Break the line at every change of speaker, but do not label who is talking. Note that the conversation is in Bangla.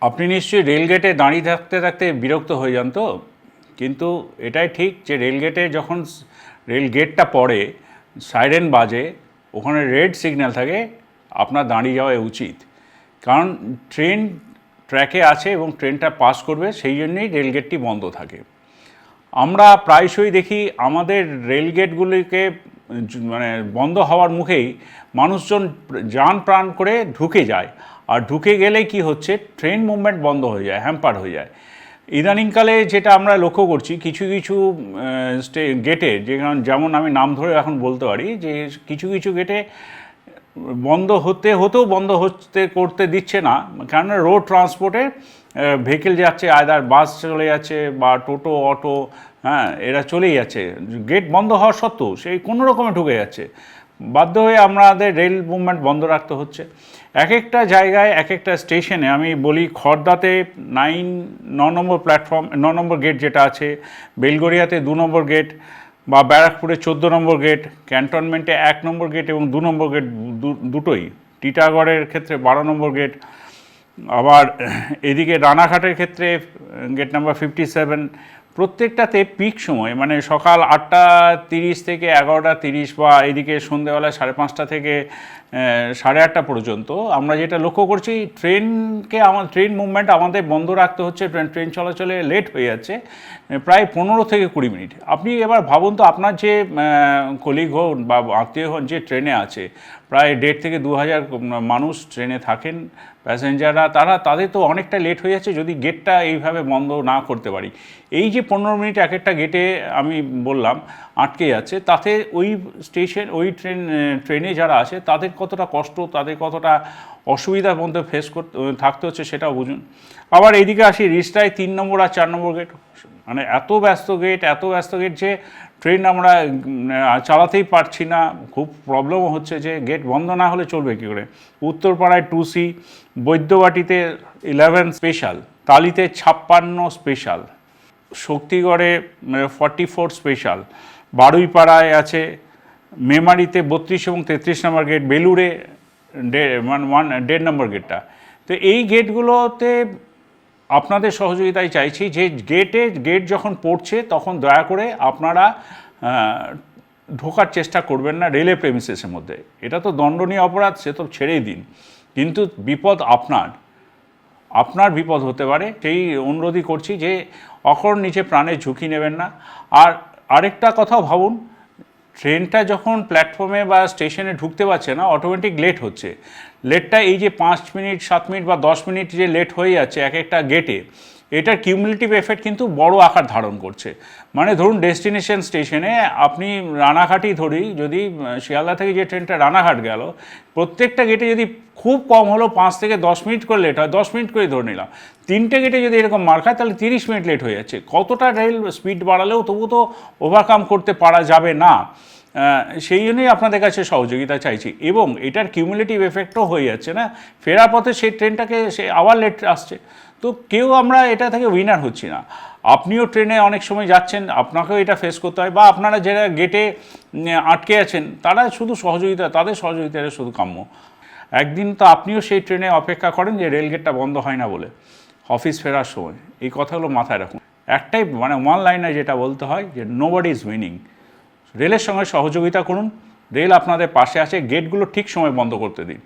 আপনি নিশ্চয়ই রেলগেটে দাঁড়িয়ে থাকতে থাকতে বিরক্ত হয়ে যান তো, কিন্তু এটাই ঠিক যে রেলগেটে যখন রেলগেটটা পড়ে, সাইরেন বাজে, ওখানে রেড সিগন্যাল থাকে, আপনার দাঁড়িয়ে যাওয়া উচিত। কারণ ট্রেন ট্র্যাকে আছে এবং ট্রেনটা পাস করবে, সেই জন্যই রেলগেটটি বন্ধ থাকে। আমরা প্রায়শই দেখি আমাদের রেলগেটগুলিকে মানে বন্ধ হওয়ার মুখেই মানুষজন যান প্রাণ করে ঢুকে যায়, আর ঢুকে গেলেই কি হচ্ছে, ট্রেন মুভমেন্ট বন্ধ হয়ে যায়, হ্যাম্পার হয়ে যায়। ইদানিংকালে যেটা আমরা লক্ষ্য করছি, কিছু কিছু গেটে, যেমন আমি নাম ধরে এখন বলতে পারি যে কিছু কিছু গেটে বন্ধ হতেও বন্ধ করতে দিচ্ছে না, কেননা রোড ট্রান্সপোর্টে ভেহিকেল যাচ্ছে, আয়দার বাস চলে যাচ্ছে বা টোটো অটো, হ্যাঁ, এরা চলেই যাচ্ছে, গেট বন্ধ হওয়ার সত্ত্বেও সেই কোনো রকমে ঢুকে যাচ্ছে। বাধ্য হয়ে আমাদের রেল মুভমেন্ট বন্ধ রাখতে হচ্ছে। এক একটা জায়গায় এক একটা স্টেশনে, আমি বলি খড়দাতে 9 নম্বর প্ল্যাটফর্ম, 9 নম্বর গেট যেটা আছে, বেলগড়িয়াতে 2 নম্বর গেট, বা ব্যারাকপুরে 14 নম্বর গেট, ক্যান্টনমেন্টে 1 নম্বর গেট এবং 2 নম্বর গেট দুটোই, টিটাগড়ের ক্ষেত্রে 12 নম্বর গেট, আবার এদিকে রানাঘাটের ক্ষেত্রে গেট নাম্বার 57। প্রত্যেকটাতে পিক সময়, মানে সকাল 8টা 30 থেকে 11টা 30, বা এদিকে সন্ধ্যেবেলা 5:30 থেকে 8:30 পর্যন্ত আমরা যেটা লক্ষ্য করছি, ট্রেন মুভমেন্ট আমাদের বন্ধ রাখতে হচ্ছে। ট্রেন চলাচলে লেট হয়ে যাচ্ছে প্রায় 15 থেকে 20 মিনিট। আপনি এবার ভাবুন তো, আপনার যে কলিগ হন বা আত্মীয় হন যে ট্রেনে আছে, প্রায় 1.5 থেকে 2,000 মানুষ ট্রেনে থাকেন, প্যাসেঞ্জাররা, তাদের তো অনেকটা লেট হয়ে যাচ্ছে যদি গেটটা এইভাবে বন্ধ না করতে পারি। এই যে 15 মিনিট এক একটা গেটে আমি বললাম আটকে যাচ্ছে, তাতে ওই ট্রেনে যারা আছে তাদের কতটা কষ্ট, তাদের কতটা অসুবিধার মধ্যে থাকতে হচ্ছে সেটাও বুঝুন। আবার এইদিকে আসি রিষ্টায় 3 নম্বর আর 4 নম্বর গেট, মানে এত ব্যস্ত গেট যে ট্রেন আমরা চালাতেই পারছি না, খুব প্রবলেমও হচ্ছে যে গেট বন্ধ না হলে চলবে কী করে। উত্তরপাড়ায় 2C, বৈদ্যবাটিতে 11 স্পেশাল, তালিতে 56 স্পেশাল, শক্তিগড়ে 44 স্পেশাল, বারুইপাড়ায় আছে, মেমারিতে 32 এবং 33 নম্বর গেট, বেলুড়ে 1.5 নম্বর গেটটা। তো এই গেটগুলোতে আপনাদের সহযোগিতায় চাইছি যে গেট যখন পড়ছে তখন দয়া করে আপনারা ঢোকার চেষ্টা করবেন না রেলে প্রেমিসেসের মধ্যে। এটা তো দণ্ডনীয় অপরাধ, সে তো ছেড়েই দিন, কিন্তু বিপদ আপনার বিপদ হতে পারে, সেই অনুরোধই করছি যে অকর নিচে প্রাণের ঝুঁকি নেবেন না। আর আরেকটা কথাও ভাবুন, ট্রেনটা যখন প্ল্যাটফর্মে বা স্টেশনে ঢুকতে পারছে না, অটোমেটিক লেট হচ্ছে। লেটটা এই যে 5 মিনিট 7 মিনিট বা 10 মিনিট যে লেট হয়ে যাচ্ছে এক একটা গেটে, এটার কিউমুলেটিভ এফেক্ট কিন্তু বড় আকার ধারণ করছে। মানে ধরুন ডেস্টিনেশন স্টেশনে আপনি রানাঘাটই ধরি, যদি শিয়ালদা থেকে যে ট্রেনটা রানাঘাট গেল, প্রত্যেকটা গেটে যদি খুব কম হলো 5 থেকে 10 মিনিট করে লেট হয়, 10 মিনিট করে ধরে নিলাম, 3টে গেটে যদি এরকম মার খায় তাহলে 30 মিনিট লেট হয়ে যাচ্ছে। কতটা রেল স্পিড বাড়ালেও তবু তো ওভারকাম করতে পারা যাবে না। সেই জন্যই আপনাদের কাছে সহযোগিতা চাইছি। এবং এটার কিউমুলেটিভ এফেক্টও হয়ে যাচ্ছে না, ফেরার পথে সেই ট্রেনটাকে সে আবার লেট আসছে, তো কেউ আমরা এটা থেকে উইনার হচ্ছি না। আপনিও ট্রেনে অনেক সময় যাচ্ছেন, আপনাকেও এটা ফেস করতে হয়, বা আপনারা যারা গেটে আটকে আছেন তাদের সহযোগিতাটা শুধু কাম্য। একদিন তো আপনিও সেই ট্রেনে অপেক্ষা করেন যে রেলগেটটা বন্ধ হয় না বলে, অফিস ফেরার সময়। এই কথাগুলো মাথায় রাখুন। একটাই মানে ওয়ান লাইনে যেটা বলতে হয় যে নোবডি ইজ উইনিং। রেলের সঙ্গে সহযোগিতা করুন, রেল আপনাদের পাশে আছে, গেটগুলো ঠিক সময় বন্ধ করতে দিন।